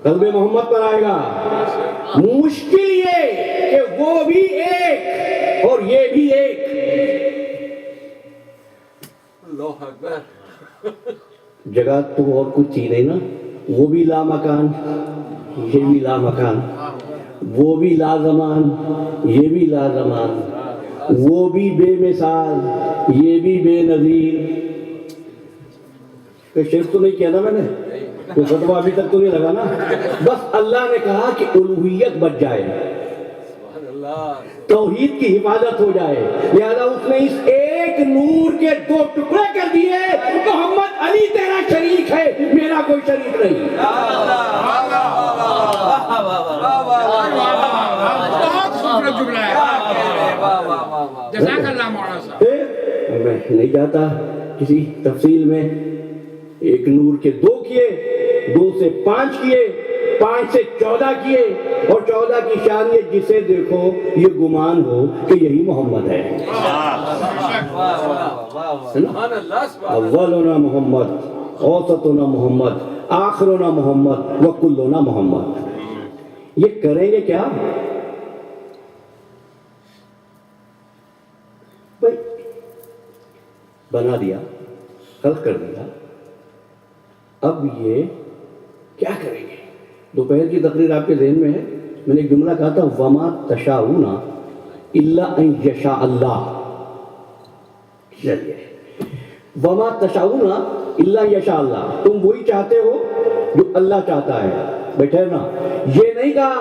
قلب محمد پر آئے گا. مشکل یہ کہ وہ بھی ایک اور یہ بھی ایک. اللہ اکبر. جگہ تو اور کچھ تھی نہیں نا. وہ بھی لا مکان، یہ بھی لا مکان. وہ بھی لا زمان، یہ بھی لا زمان. وہ بھی بے مثال، یہ بھی بے نظیر. کوئی شعر تو نہیں کیا نا میں نے، کوئی فتویٰ ابھی تک تو نہیں لگا نا. بس اللہ نے کہا کہ الوہیت بچ جائے، توحید کی حفاظت ہو جائے، لہذا اس نے اس ایک نور کے دو ٹکڑے کر دیے. محمد علی تیرا شریک ہے، میرا کوئی شریک نہیں. میں نہیں جاتا کسی تفصیل میں. ایک نور کے دو کیے، دو سے 5 کیے، 5 سے 14 کیے، اور 14 کی شان یہ جسے دیکھو یہ گمان ہو کہ یہی محمد ہے. اولنا محمد، اوسطنا محمد، آخرنا محمد، وکلنا محمد. یہ کریں گے کیا بھائی؟ بنا دیا، خلق کر دیا، اب یہ کیا کریں گے؟ دوپہر کی تقریر آپ کے ذہن میں ہے، میں نے ایک جملہ کہا تھا وَمَا تَشَاءُونَ إِلَّا أَن يَشَاءَ اللَّهُ. چلیے وَمَا تَشَاءُونَ إِلَّا أَن يَشَاءَ اللَّهُ. تم وہی چاہتے ہو جو اللہ چاہتا ہے. بیٹھے نا، یہ نہیں کہا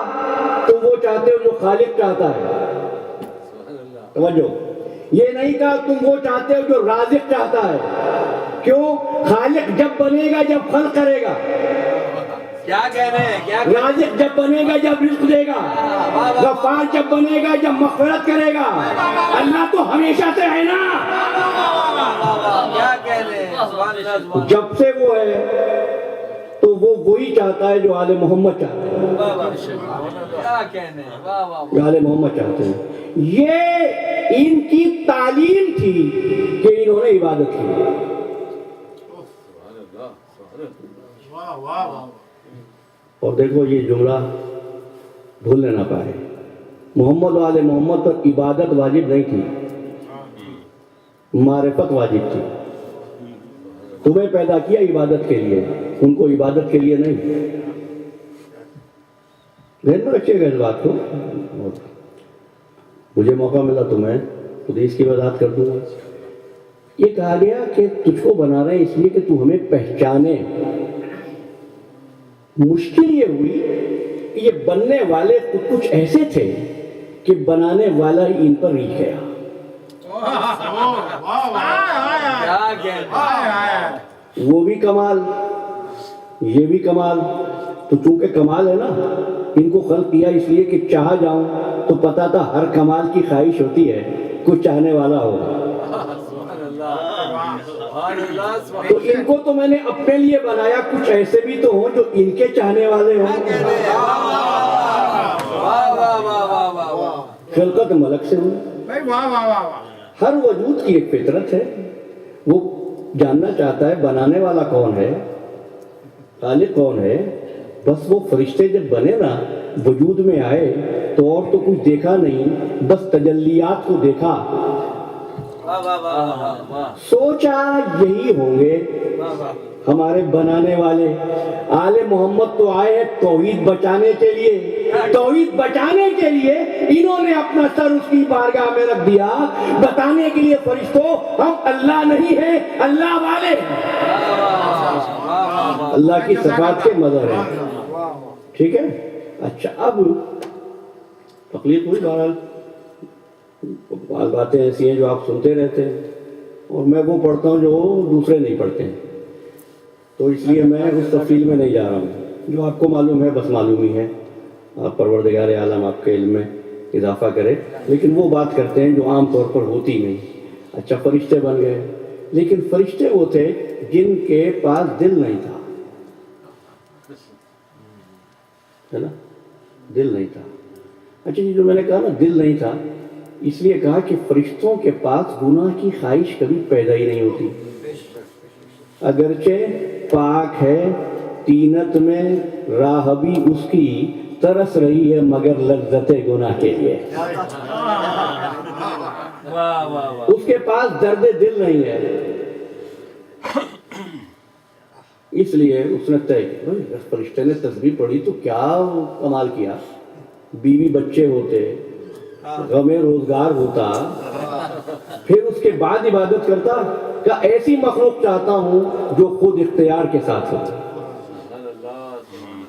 تم وہ چاہتے ہو جو خالق چاہتا ہے. توجہ، یہ نہیں کہا تم وہ چاہتے ہو جو رازق چاہتا ہے. کیوں؟ خالق جب بنے گا جب خلق کرے گا. کیا کہہ رہے ہیں؟ رازق جب بنے گا جب رزق دے گا. غفار جب بنے گا جب مغفرت کرے گا. اللہ تو ہمیشہ سے ہے نا. کیا کہہ رہے ہیں؟ جب سے وہ ہے تو وہ وہی چاہتا ہے جو آل محمد چاہتے ہیں. کیا کہنے ہیں؟ جو آل محمد چاہتے ہیں. یہ ان کی تعلیم تھی کہ انہوں نے عبادت کی. اور دیکھو یہ جملہ بھولنے نہ پائے، محمد و آل محمد پر عبادت واجب نہیں تھی، معرفت واجب تھی. تمہیں پیدا کیا عبادت کے لیے، ان کو عبادت کے لیے نہیں. ذہن میں رکھیے گا اس بات کو. مجھے موقع ملا تو میں خود اس کی وضاحت کر دوں گا. یہ کہا گیا کہ تجھ کو بنا رہے ہیں اس لیے کہ تو ہمیں پہچانے. مشکل یہ ہوئی کہ یہ بننے والے کچھ ایسے تھے کہ بنانے والا ہی ان پر ریچھ گیا. وہ بھی کمال، یہ بھی کمال. تو چونکہ کمال ہے نا، ان کو خلق کیا اس لیے کہ چاہا جاؤں تو پتا تھا ہر کمال کی خواہش ہوتی ہے کچھ چاہنے والا ہوگا. تو ان کو تو میں نے اپنے لیے بنایا، کچھ ایسے بھی تو ہوں جو ان کے چاہنے والے ہوں. خلقت ملک سے ہوئی. ہر وجود کی ایک فطرت ہے، وہ جاننا چاہتا ہے بنانے والا کون ہے، خالق کون ہے. بس وہ فرشتے جب بنے نا، وجود میں آئے تو اور تو کچھ دیکھا نہیں، بس تجلیات کو دیکھا. سوچا یہی ہوں گے ہمارے بنانے والے. آل محمد تو آئے توحید بچانے کے لیے. توحید بچانے کے لیے انہوں نے اپنا سر اس کی بارگاہ میں رکھ دیا، بتانے کے لیے فرشتوں ہم اللہ نہیں ہیں، اللہ والے ہیں. اللہ کی صفات کے مظہر ہیں. ٹھیک ہے. اچھا، اب تکلیف ہوئی. بہرحال باتیں ایسی ہیں جو آپ سنتے رہتے ہیں، اور میں وہ پڑھتا ہوں جو دوسرے نہیں پڑھتے ہیں. تو اس لیے میں اس تفصیل میں نہیں جا رہا ہوں. جو آپ کو معلوم ہے بس معلوم ہی ہے. آپ پروردگار عالم آپ کے علم میں اضافہ کرے. لیکن وہ بات کرتے ہیں جو عام طور پر ہوتی نہیں. اچھا، فرشتے بن گئے، لیکن فرشتے وہ تھے جن کے پاس دل نہیں تھا، ہے نا؟ دل نہیں تھا. اچھا جی، جو میں نے کہا نا دل نہیں تھا، اس لیے کہا کہ فرشتوں کے پاس گناہ کی خواہش کبھی پیدا ہی نہیں ہوتی. اگرچہ پاک ہے طینت میں راہ بھی اس کی ترس رہی ہے مگر لذت گناہ کے لیے. واہ واہ واہ. اس کے پاس درد دل نہیں ہے. اس لیے اس نے طے کیا. فرشتے نے تسبیح پڑھی تو کیا کمال کیا. بیوی بچے ہوتے, غم روزگار ہوتا, پھر اس کے بعد عبادت کرتا. کہ ایسی مخلوق چاہتا ہوں جو خود اختیار کے ساتھ ہو.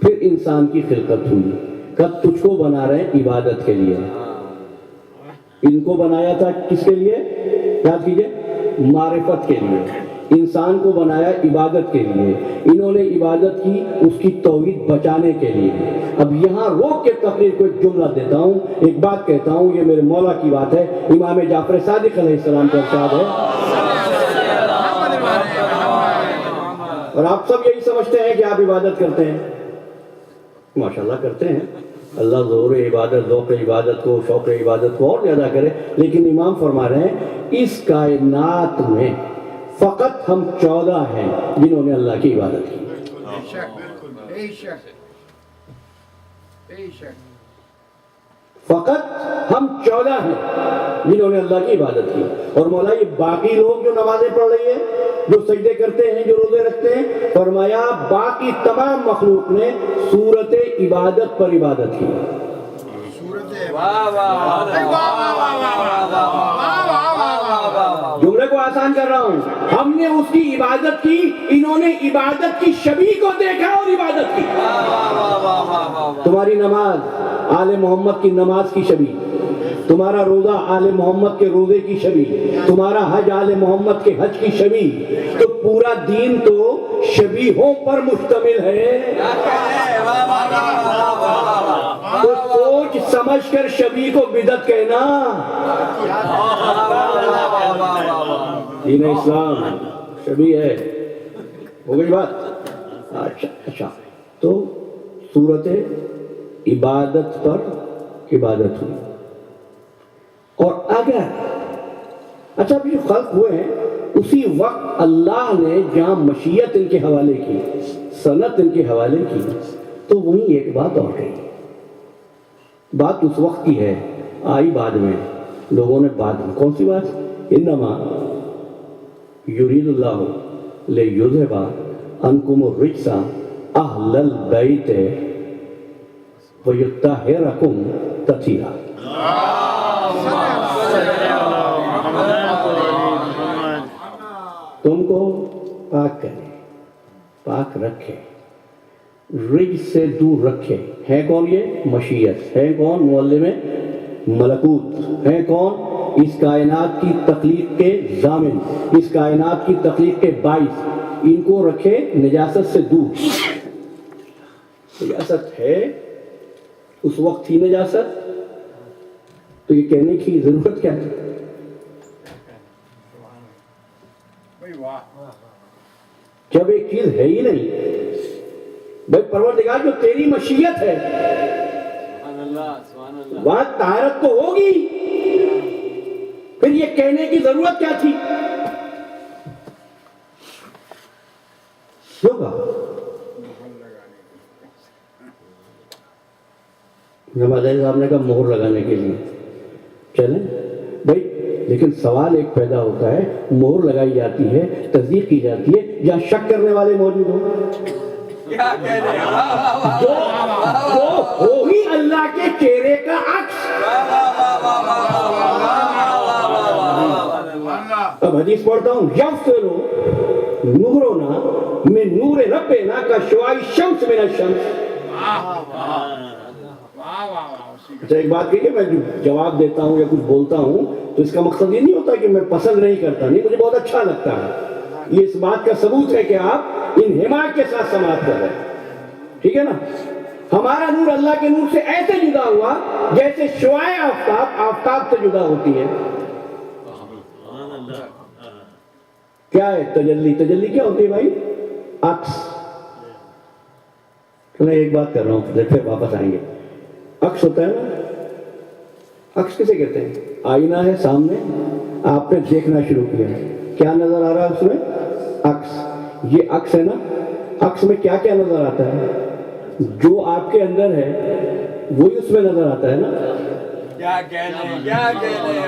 پھر انسان کی خلقت ہوئی. کب تجھ کو بنا رہے ہیں عبادت کے لیے. ان کو بنایا تھا کس کے لیے؟ یاد کیجئے, معرفت کے لیے. انسان کو بنایا عبادت کے لیے. انہوں نے عبادت کی اس کی توحید بچانے کے لیے. اب یہاں روک کے تقریر کو ایک جملہ دیتا ہوں, ایک بات کہتا ہوں, یہ میرے مولا کی بات ہے. امام جعفر صادق علیہ السلام کا ارشاد ہے, اور آپ سب یہی سمجھتے ہیں کہ آپ عبادت کرتے ہیں. ماشاءاللہ کرتے ہیں. اللہ ظہور عبادت, ذوق عبادت کو, شوق عبادت کو اور زیادہ کرے. لیکن امام فرما رہے ہیں اس کائنات میں فقط ہم 14 ہیں جنہوں نے اللہ کی عبادت کی. فقط ہم 14 ہیں جنہوں نے اللہ کی عبادت کی. اور مولا یہ باقی لوگ جو نمازیں پڑھ رہی ہیں, جو سجدے کرتے ہیں, جو روزے رکھتے ہیں, فرمایا باقی تمام مخلوق نے صورت عبادت پر عبادت کی. جملے کو آسان کر رہا ہوں. ہم نے اس کی عبادت کی, انہوں نے عبادت کی شبیہ کو دیکھا اور عبادت کی. تمہاری نماز آل محمد کی نماز کی شبیہ, تمہارا روزہ آل محمد کے روزے کی شبیہ, تمہارا حج آل محمد کے حج کی شبیہ. تو پورا دین تو شبیہوں پر مشتمل ہے. تو سوچ سمجھ کر شبیہ کو بدعت کہنا. دین اسلام شبیہ ہے. ہو گئی بات؟ اچھا, تو صورت عبادت پر عبادت ہوئی. اور اگر اچھا اب جو خلق ہوئے ہیں اسی وقت اللہ نے جہاں مشیت ان کے حوالے کی, سنت ان کے حوالے کی, تو وہیں ایک بات اور کہی. بات اس وقت کی ہے, آئی بعد میں, لوگوں نے بعد میں. کون سی بات؟ انما یرید اللہ لیذھب عنکم الرجس اہل البیت ویطہرکم تطہیرا. تم کو پاک کرے, پاک رکھے, رجس سے دور رکھے. ہے کون یہ؟ مشیت. ہے کون؟ معلم ملکوت. ہے کون؟ اس کائنات کی تخلیق کے ضامن, اس کائنات کی تخلیق کے باعث. ان کو رکھے نجاست سے دور. نجاست ہے, اس وقت تھی نجاست, تو یہ کہنے کی ضرورت کیا ہے؟ جب ایک چیز ہے ہی نہیں. بھائی پروردگار جو تیری مشیت ہے وہاں طہارت تو ہوگی, پھر یہ کہنے کی ضرورت کیا تھی؟ کیوں کہا؟ نمازی صاحب نے کہا مہر لگانے کے لیے. چلیں بھائی, لیکن سوال ایک پیدا ہوتا ہے, مہر لگائی جاتی ہے, تصدیق کی جاتی ہے, یا شک کرنے والے موجود ہوں. کیا کہنے ہیں, جو ہو ہی اللہ کے چہرے کا عکس. اب حدیث پڑھتا ہوں, یغفر نورنا من نور ربنا کشعاع الشمس من الشمس. اچھا ایک بات کہیے, میں جواب دیتا ہوں یا کچھ بولتا ہوں تو اس کا مقصد یہ نہیں ہوتا کہ میں پسند نہیں کرتا, نہیں, مجھے بہت اچھا لگتا ہے. یہ اس بات کا ثبوت ہے کہ آپ انہماک کے ساتھ سماعت کر رہے ہیں. ٹھیک ہے نا؟ ہمارا نور اللہ کے نور سے ایسے جدا ہوا جیسے شعاع آفتاب آفتاب سے جدا ہوتی ہے. کیا ہے تجلی؟ تجلی کیا ہوتی ہے بھائی؟ عکس. میں ایک بات کر رہا ہوں, پھر واپس آئیں گے. عکس ہوتا ہے نا, عکس کسے کہتے ہیں؟ آئینہ ہے سامنے, آپ نے دیکھنا شروع کیا, کیا نظر آ رہا ہے اس میں؟ عکس. یہ عکس ہے نا, عکس میں کیا کیا نظر آتا ہے؟ جو آپ کے اندر ہے وہی اس میں نظر آتا ہے نا. کیا کہنے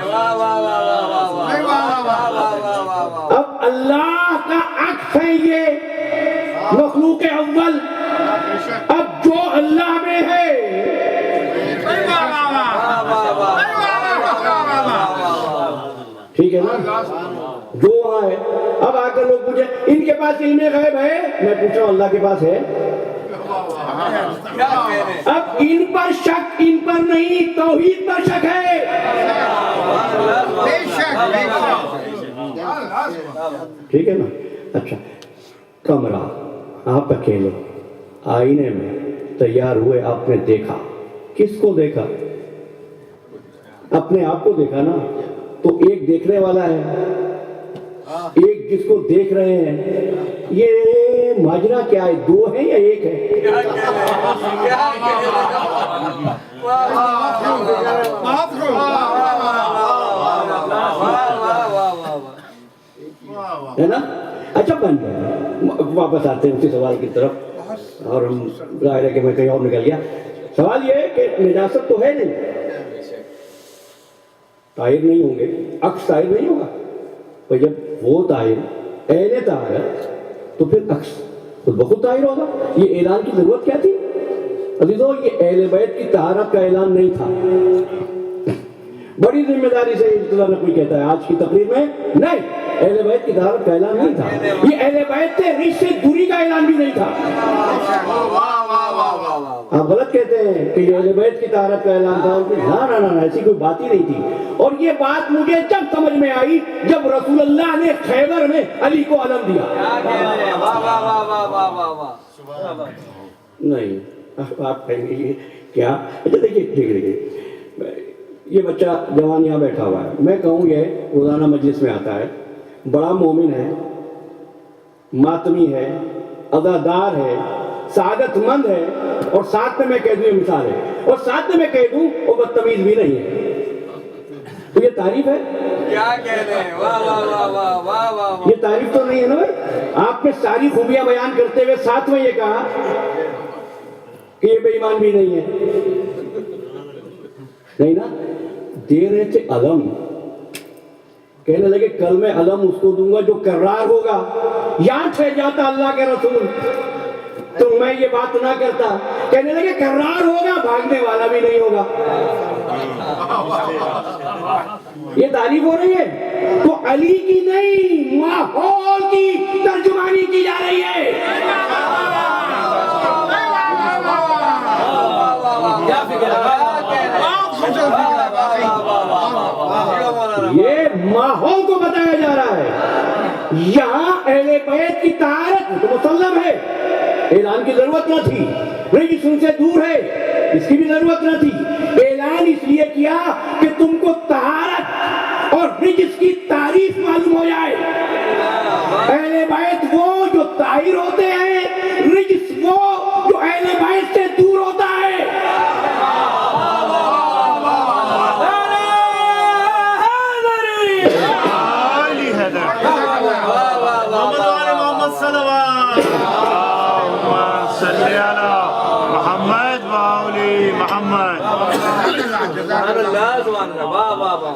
واہ واہ واہ واہ واہ واہ واہ. اب اللہ کا عکس ہے یہ مخلوق اول. اب جو اللہ میں ہے ٹھیک ہے نا, جو وہاں ہے. اب آ کر لوگ پوچھیں ان کے پاس علم غیب ہے, میں پوچھ رہا ہوں اللہ کے پاس ہے؟ اب ان پر شک, ان پر نہیں, توحید پر شک ہے. ٹھیک ہے نا. اچھا, کمرہ آپ اکیلے آئینے میں تیار ہوئے, آپ نے دیکھا, کس کو دیکھا؟ اپنے آپ کو دیکھا نا. تو ایک دیکھنے والا ہے, ایک جس کو دیکھ رہے ہیں. یہ ماجرا کیا ہے, دو ہے یا ایک ہے؟ ہے نا. اچھا بن گیا, واپس آتے ہیں اسی سوال کی طرف, اور ہم ظاہر ہے کہ میں کہیں اور نکل گیا. سوال یہ ہے کہ نجاست تو ہے نہیں, طاہر نہیں ہوں گے, عکس طاہر نہیں ہوگا. اور جب وہ طاہر اہل طاہر تو پھر عکس خود بخود طاہر ہوگا. یہ اعلان کی ضرورت کیا تھی عزیزو؟ یہ اہل بیت کی طہارت کا اعلان نہیں تھا. بڑی ذمہ داری سے ابتدا میں کوئی کہتا ہے آج کی تقریر میں, نہیں, اہل بیت کی طہارت کا اعلان نہیں تھا. یہ اہل بیت سے رشت سے دوری کا اعلان بھی نہیں تھا. آپ غلط کہتے ہیں کہ یہ اہل بیت کی طہارت کا اعلان تھا. نہ, ایسی کوئی بات ہی نہیں تھی. اور یہ بات مجھے جب سمجھ میں آئی جب رسول اللہ نے خیبر میں علی کو علم دیا. نہیں, آپ کہیں گے یہ کیا؟ اچھا دیکھیے, دیکھیے, یہ بچہ جوان یہاں بیٹھا ہوا ہے, میں کہوں یہ روزانہ مجلس میں آتا ہے, بڑا مومن ہے, ماتمی ہے, عزادار ہے, سعادت مند ہے, اور ساتھ میں کہہ دوں یہ مثال ہے, اور ساتھ میں کہہ دوں وہ بدتمیز بھی نہیں ہے. تو یہ تعریف ہے؟ کیا کہنے, واہ واہ واہ واہ واہ واہ. یہ تعریف تو نہیں ہے نا بھائی. آپ نے ساری خوبیاں بیان کرتے ہوئے ساتھ میں یہ کہا کہ یہ بے ایمان بھی نہیں ہے. نہیں نا, دے رہے تھے علم, کہنے لگے کل میں علم اس کو دوں گا جو کرار ہوگا. یاد ہے جاتا اللہ کے رسول تو میں یہ بات نہ کرتا. کہنے لگے کرار ہوگا, بھاگنے والا بھی نہیں ہوگا. یہ تعریف ہو رہی ہے تو علی کی نہیں, ماحول کی ترجمانی کی جا رہی ہے. یہ ماحول کو بتایا جا رہا ہے. یہاں اہل بیت کی طہارت تو مسلم ہے, اعلان کی ضرورت نہ تھی. رجس ان سے دور ہے, اس کی بھی ضرورت نہ تھی. اعلان اس لیے کیا کہ تم کو طہارت اور رجس کی تعریف معلوم ہو جائے. اہل بیت وہ جو طاہر ہوتے ہیں, رجس وہ جو اہل بیت سے دور ہوتا ہے.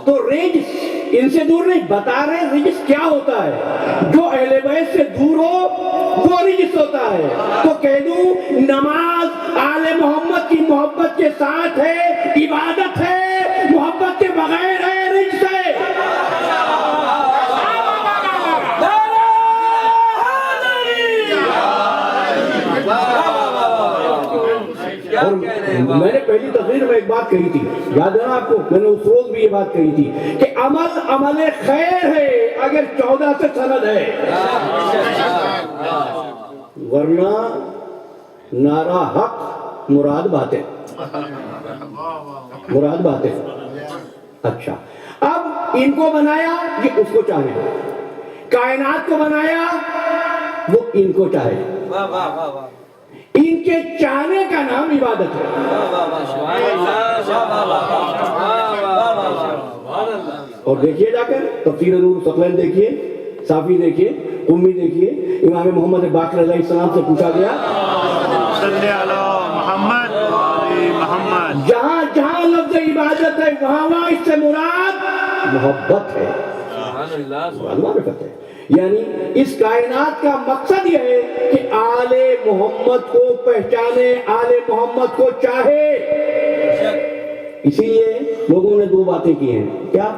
تو رجس ان سے دور نہیں, بتا رہے رجس کیا ہوتا ہے. جو اہل بیت سے دور ہو وہ رجس ہوتا ہے. تو کہہ دوں نماز آل محمد کی محبت کے ساتھ ہے, عبادت ہے, محبت کے بغیر ہے, رجس ہے. میں نے پہلی تقریر میں ایک بات کہی تھی, یاد ہے نا آپ کو, میں نے اس روز بھی یہ بات کہی تھی کہ عمل خیر ہے اگر 14 سے سند ہے, ورنہ نعرہ حق مراد باطل. اچھا, اب ان کو بنایا یہ اس کو چاہے, کائنات کو بنایا وہ ان کو چاہے. ان کے چاہنے کا نام عبادت ہے. اور دیکھیے جا کر تفسیر نور ثقلین دیکھیے, صافی دیکھیے, قمی دیکھیے امام محمد باقر علیہ السلام سے پوچھا گیا صلی اللہ محمد محمد جہاں جہاں لفظ عبادت ہے وہاں وہاں اس سے مراد محبت ہے، معرفت ہے، یعنی اس کائنات کا مقصد یہ ہے کہ آل محمد کو پہچانے، آل محمد کو چاہے۔ اسی لیے لوگوں نے دو باتیں کی ہیں، کیا؟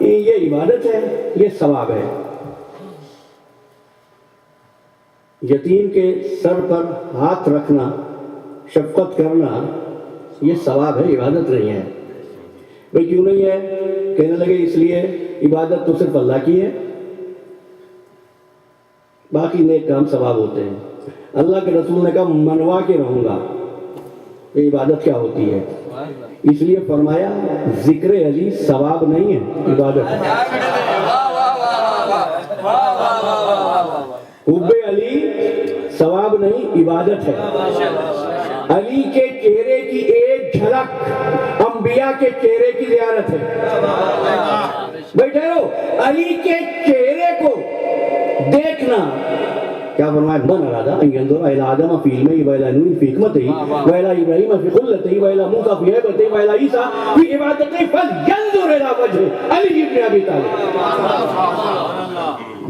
یہ عبادت ہے، یہ ثواب ہے۔ یتیم کے سر پر ہاتھ رکھنا، شفقت کرنا، یہ ثواب ہے، عبادت نہیں ہے۔ بھئی کیوں نہیں ہے؟ کہنے لگے اس لیے عبادت تو صرف اللہ کی ہے، باقی نیک کام ثواب ہوتے ہیں۔ اللہ کے رسول نے کہا منوا کے رہوں گا یہ عبادت کیا ہوتی ہے، اس لیے فرمایا ذکر علی ثواب نہیں ہے، عبادت ہے۔ حب علی ثواب نہیں، عبادت ہے۔ علی کے چہرے کی ایک جھلک انبیاء کے چہرے کی زیارت ہے۔ بیٹھے رہو، علی کے چہرے کو دیکھنا، کیا فرمایا؟ من ارادہ ان ينظر الى آدم في علمه والى نوح في حکمته والى ابراہیم في خلته والى موسیٰ في ہیبته والى عیسیٰ في عبادته فلينظر الى وجه علی ابن ابی طالب۔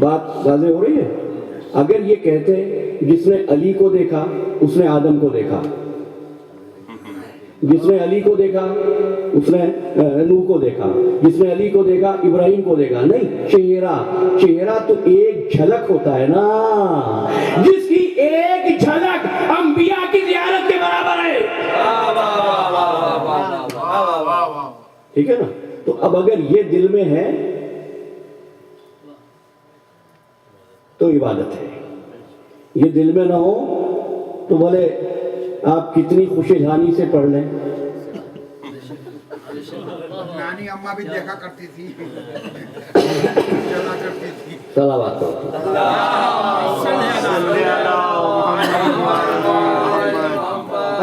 بات واضح ہو رہی ہے؟ اگر یہ کہتے جس نے علی کو دیکھا اس نے آدم کو دیکھا، جس نے علی کو دیکھا اس نے نوح کو دیکھا، جس نے علی کو دیکھا ابراہیم کو دیکھا، نہیں، چہرہ تو ایک جھلک ہوتا ہے نا، جس کی ایک جھلک انبیاء کی زیارت کے برابر ہے۔ ٹھیک ہے نا؟ تو اب اگر یہ دل میں ہے تو عبادت ہے، یہ دل میں نہ ہو تو بولے آپ کتنی خوش دھانی سے پڑھ لیں۔ نانی اماں بھی دیکھا کرتی تھی، چلا کرتی تھی۔ صلوات کرو۔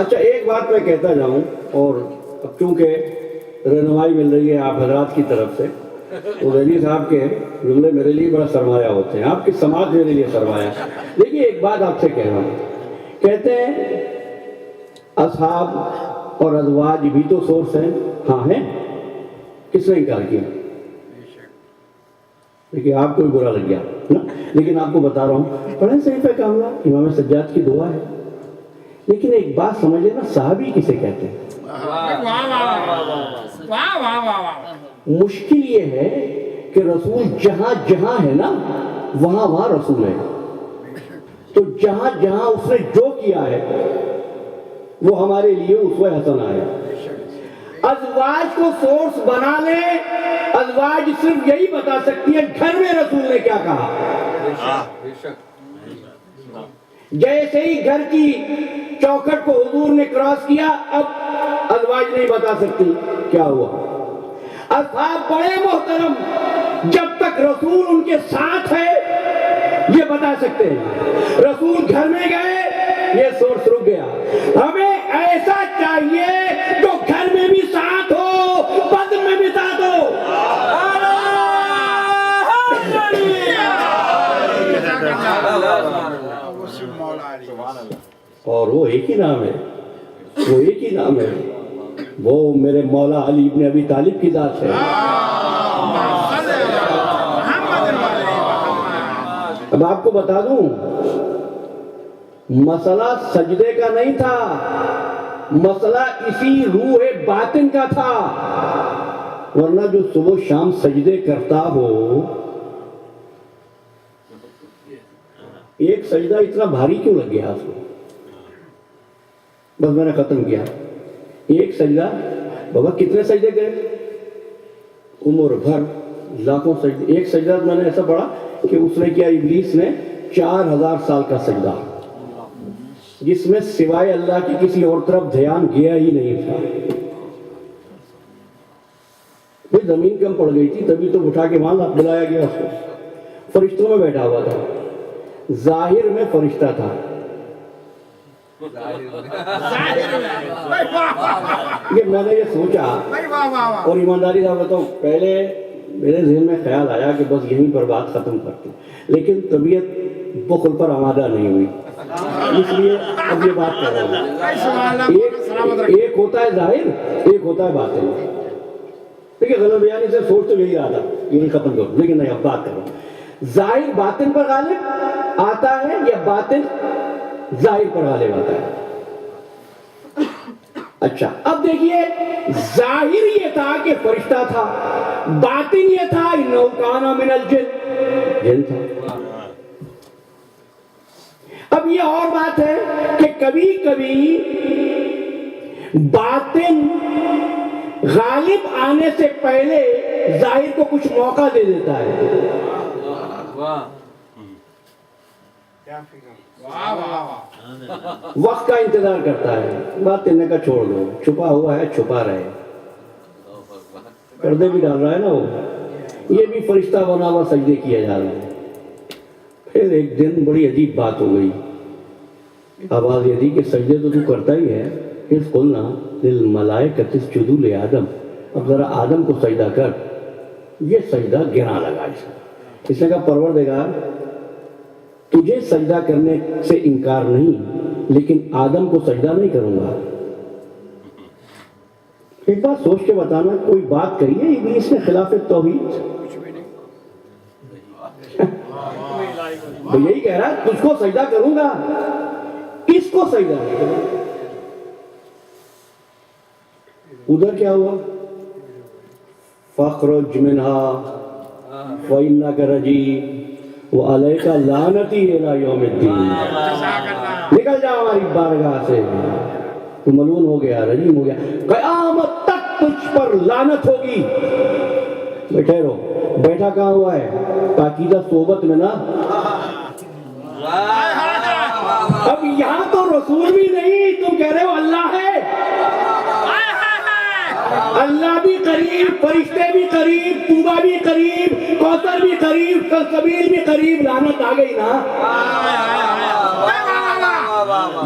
اچھا ایک بات میں کہتا جاؤں، اور اب چونکہ رہنمائی مل رہی ہے آپ حضرات کی طرف سے، تو رضی صاحب کے جملے میرے لیے بڑا سرمایہ ہوتے ہیں، آپ کی سماعت میرے لیے سرمایہ۔ دیکھیے ایک بات آپ سے کہہ رہا ہوں، کہتے ہیں اصحاب اور ازواج بھی تو سورس ہیں، ہاں ہیں، کس نے انکار کیا؟ لیکن آپ کو بھی برا لگ گیا نا، لیکن آپ کو بتا رہا ہوں پڑھیں صحیفہ کاملہ، امام سجاد کی دعا ہے۔ لیکن ایک بات سمجھے نا، صحابی کسے کہتے ہیں؟ مشکل یہ ہے کہ رسول جہاں جہاں ہے نا وہاں وہاں رسول ہے، تو جہاں جہاں اس نے جو کیا ہے وہ ہمارے لیے اسوہ حسنہ ہے۔ ازواج کو سورس بنا لیں، ازواج صرف یہی بتا سکتی ہے گھر میں رسول نے کیا کہا۔ جیسے ہی گھر کی چوکھٹ کو حضور نے کراس کیا، اب ازواج نہیں بتا سکتی کیا ہوا۔ اصحاب بڑے محترم، جب تک رسول ان کے ساتھ ہے یہ بتا سکتے ہیں، رسول گھر میں گئے یہ سورس رک گیا۔ ہمیں ایسا چاہیے جو گھر میں بھی ساتھ ہو، بدن میں بھی ساتھ ہو۔ اور وہ ایک ہی نام ہے، وہ ایک ہی نام ہے، وہ میرے مولا علی ابن ابی طالب کی ذات ہے۔ اب آپ کو بتا دوں، مسئلہ سجدے کا نہیں تھا، مسئلہ اسی روح باطن کا تھا، ورنہ جو صبح شام سجدے کرتا ہو، ایک سجدہ اتنا بھاری کیوں لگ گیا اس کو؟ بس میں نے ختم کیا، ایک سجدہ، بابا کتنے سجدے گئے؟ عمر بھر لاکھوں سجدے، ایک سجدہ میں نے ایسا پڑھا کہ اس نے کیا، ابلیس نے 4000 سال کا سجدہ، جس میں سوائے اللہ کی کسی اور طرف دھیان گیا ہی نہیں تھا۔ وہ زمین کم پڑ گئی تھی، تبھی تو اٹھا کے وہاں بلایا گیا اس کو، فرشتوں میں بیٹھا ہوا تھا، ظاہر میں فرشتہ تھا، یہ میں نے یہ سوچا، اور ایمانداری سے بتاؤں، پہلے میرے ذہن میں خیال آیا کہ بس یہیں پر بات ختم کرتے ہیں، لیکن طبیعت بخل پر آمادہ نہیں ہوئی، اس لیے اب یہ بات کر رہا ہوں۔ ایک ہوتا ہے ظاہر، ایک ہوتا ہے باطن۔ دیکھیے غلط بیانی سے سوچ تو یہی رہا تھا یہی ختم کروں، لیکن نہیں، اب بات کر رہا ہوں۔ ظاہر باطن پر غالب آتا ہے یا باطن ظاہر پر غالب آتا ہے؟ اچھا اب دیکھیے، ظاہر یہ تھا کہ فرشتہ تھا، باطن یہ تھا انہ کان من الجن، جن تھا۔ اب یہ اور بات ہے کہ کبھی کبھی باطن غالب آنے سے پہلے ظاہر کو کچھ موقع دے دیتا ہے، وقت کا انتظار کرتا ہے۔ بات کرنے کا چھوڑ دو، چھپا ہوا ہے چھپا رہے، پردے بھی ڈال رہا ہے نا وہ، یہ بھی فرشتہ بنا ہوا سجدے کیا جا رہا ہے۔ پھر ایک دن بڑی عجیب بات ہو گئی، آواز یہ تھی کہ سجدے تو کرتا ہی ہے، اذ قلنا للملائکۃ اسجدوا لآدم، اب ذرا آدم کو سجدہ کر۔ یہ سجدہ گرا لگا اس نے کہا پروردگار تجھے سجدہ کرنے سے انکار نہیں، لیکن آدم کو سجدہ نہیں کروں گا۔ ایک بات سوچ کے بتانا، کوئی بات کہی ہے ابلیس نے خلاف توحید؟ یہی کہہ رہا ہے تجھ کو سجدہ کروں گا، اس کو سجدہ نہیں کروں گا۔ ادھر کیا ہوا؟ فَاخْرُجْ مِنْهَا فَإِنَّكَ رَجِيمٌ وَعَلَيْكَ لَعْنَتِي إِلَىٰ يَوْمِ الدِّينِ، نکل جا ہماری بارگاہ سے، تو ملعون ہو گیا، رجیم ہو گیا، قیامت تک تجھ پر لعنت ہوگی۔ بیٹھے رہو، بیٹھا کہاں ہوا ہے؟ پاکیزہ صحبت میں نا۔ اب یہاں تو رسول بھی نہیں، تم کہہ رہے ہو اللہ ہے۔ اللہ بھی قریب، فرشتے بھی قریب، توبہ بھی قریب، کوثر بھی قریب، سلسبیل بھی قریب، لعنت آ گئی نا۔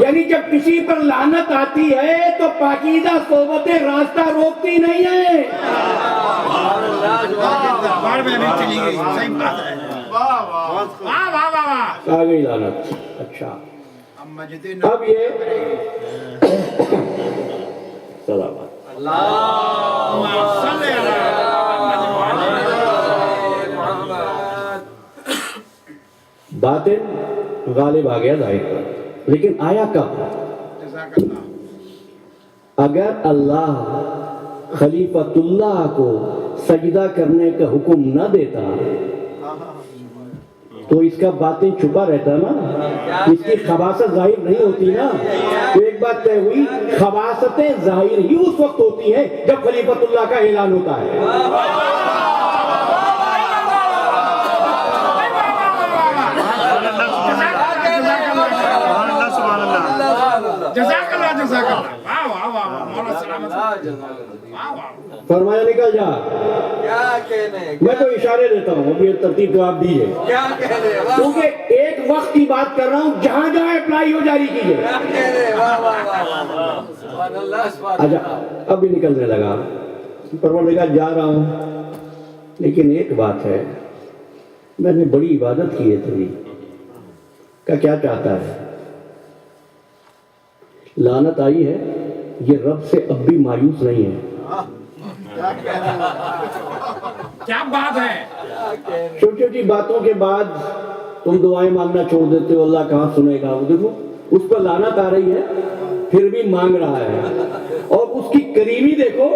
یعنی جب کسی پر لعنت آتی ہے تو پاکیزہ صحبتیں راستہ روکتی نہیں ہیں۔ آ گئی لعنت۔ اچھا اب یہ سلامات باطن غالب آ گیا ظاہر پر، لیکن آیا کب؟ اگر اللہ خلیفۃ اللہ کو سجدہ کرنے کا حکم نہ دیتا تو اس کا باطن چھپا رہتا نا، اس کی خباثت ظاہر نہیں ہوتی نا۔ تو ایک بات طے ہوئی، خباثتیں ظاہر ہی اس وقت ہوتی ہیں جب خلیفۃ اللہ کا اعلان ہوتا ہے۔ فرمایا نکل جا، میں تو اشارے دیتا ہوں، ابھی ترتیب جواب دیجیے، کیونکہ ایک وقت کی بات کر رہا ہوں، جہاں جہاں اپلائی ہو جاری کیجیے۔ اچھا اب بھی نکلنے لگا، پروردگار جا رہا ہوں، لیکن ایک بات ہے، میں نے بڑی عبادت کی ہے تیری، کیا چاہتا ہے؟ لعنت آئی ہے، یہ رب سے اب بھی مایوس نہیں ہے۔ کیا بات ہے؟ چھوٹی چھوٹی باتوں کے بعد تم دعائیں مانگنا چھوڑ دیتے ہو، اللہ کہاں سنے گا؟ وہ دیکھو اس پر لعنت آ رہی ہے پھر بھی مانگ رہا ہے، اور اس کی کریمی دیکھو،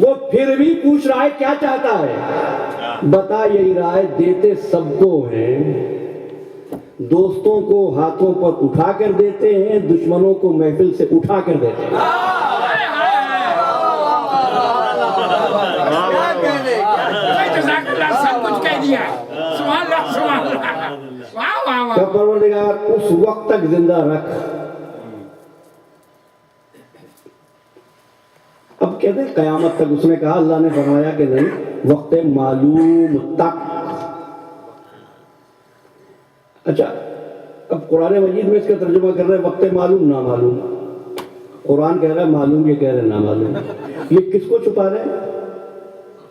وہ پھر بھی پوچھ رہا ہے کیا چاہتا ہے؟ بتا یہی رہا ہے دیتے سب کو ہیں، دوستوں کو ہاتھوں پر اٹھا کر دیتے ہیں، دشمنوں کو محفل سے اٹھا کر دیتے ہیں۔ پروردگار اس وقت تک زندہ رکھ۔ اب کہتے ہیں قیامت تک، اس نے کہا، اللہ نے فرمایا کہ نہیں، وقت معلوم تک۔ اچھا اب قرآن مجید میں اس کا ترجمہ کر رہے ہیں وقت معلوم نامعلوم، قرآن کہہ رہا ہے معلوم، یہ کہہ رہے ہیں نامعلوم، یہ کس کو چھپا رہے ہیں؟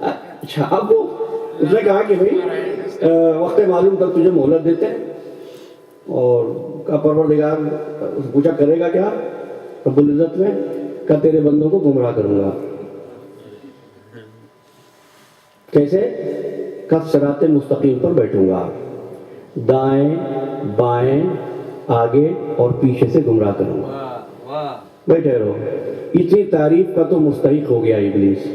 اچھا اب وہ اس نے کہا کہ بھائی وقت معلوم تک تجھے مہلت دیتے ہیں، اور کہا پروردگار، پوچھا کرے گا کیا رب العزت میں؟ کہا تیرے بندوں کو گمراہ کروں گا۔ کیسے؟ کہا صراط مستقیم پر بیٹھوں گا، دائیں بائیں آگے اور پیچھے سے گمراہ کروں گا۔ بیٹھے رہو، اتنی تعریف کا تو مستحق ہو گیا ابلیس،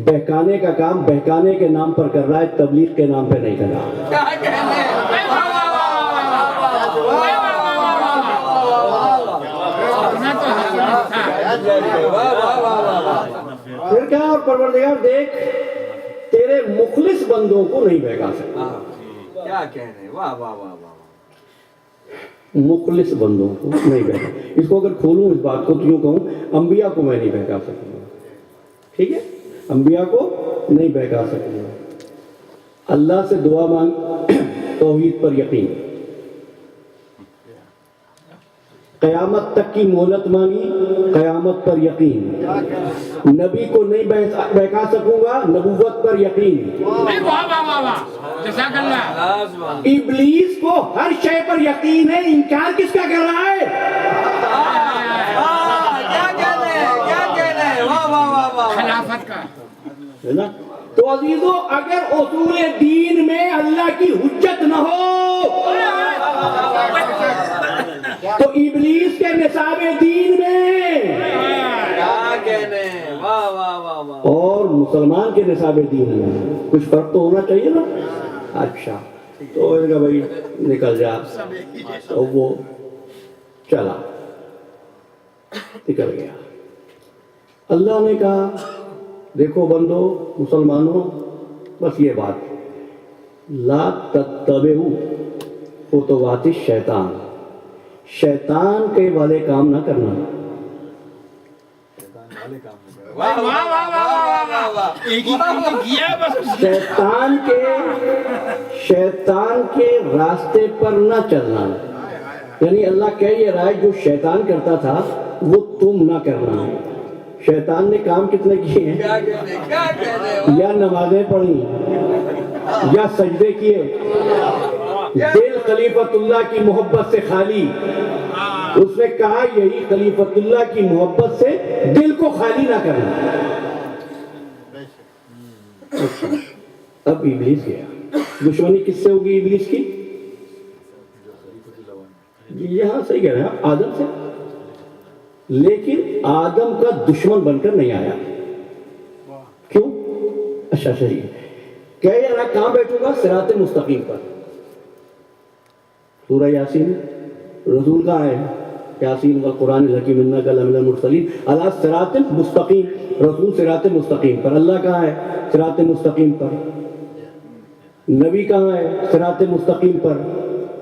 بہکانے کا کام بہکانے کے نام پر کر رہا ہے، تبلیغ کے نام پہ نہیں کر رہا۔ کیا کہنے، پھر کہا اور پروردگار دیکھ تیرے مخلص بندوں کو نہیں بہکا سکتا، کیا کہنے، واہ واہ واہ واہ، مخلص بندوں کو نہیں بہکا۔ اس کو اگر کھولوں اس بات کو تو یوں کہوں انبیاء کو میں نہیں بہکا سکوں گا، ٹھیک ہے، انبیاء کو نہیں بہکا سکوں گا۔ اللہ سے دعا مانگ، توحید پر یقین، قیامت تک کی مہلت مانگی، قیامت پر یقین، نبی کو نہیں بہکا سکوں گا، نبوت پر یقین، واہ واہ واہ واہ، جزاک اللہ۔ ابلیس کو ہر شے پر یقین ہے، انکار کس کا کر رہا ہے؟ کیا کہنے، واہ واہ واہ واہ، خلافت کا ہے نا؟ تو عزیزو اگر اصول دین میں اللہ کی حجت نہ ہو تو ابلیس کے نصاب دین میں کیا کہنے، واہ واہ واہ واہ، اور مسلمان کے نصاب دین میں کچھ فرق تو ہونا چاہیے نا۔ اچھا تو اس کا بھائی نکل جا، تو وہ چلا نکل گیا۔ اللہ نے کہا دیکھو بندو مسلمانوں، بس یہ بات، لا تتبعوا خطوات الشیطان، شیطان کے والے کام نہ کرنا۔ واہ واہ واہ واہ واہ، ایک ہی کام تو کیا ہے بس۔ شیطان کے راستے پر نہ چلنا، یعنی اللہ کہہ یہ رہا ہے جو شیطان کرتا تھا وہ تم نہ کرنا۔ شیطان نے کام کتنے کیے ہیں؟ کیا کہنے، یا نمازیں پڑھی یا سجدے کیے، دل خلیفۃ اللہ کی محبت سے خالی۔ اس نے کہا یہی خلیفۃ اللہ کی محبت سے دل کو خالی نہ کرنا۔ اب ابلیس گیا، دشمنی کس سے ہوگی ابلیس کی؟ یہاں صحیح کہہ رہے ہیں آدم سے، لیکن آدم کا دشمن بن کر نہیں آیا۔ کیوں؟ اچھا صحیح کہہ یہ رہا کہاں بیٹھوں گا؟ صراط مستقیم پر۔ سورہ یاسین، رسول کہاں ہے؟ یاسین والقرآن الحکیم انک لمن المرسلین علی صراط مستقیم، رسول صراط مستقیم پر۔ اللہ کہاں ہے؟ صراط مستقیم پر۔ نبی کہاں ہے؟ صراط مستقیم پر۔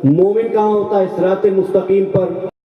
مومن کہاں ہوتا ہے؟ صراط مستقیم پر۔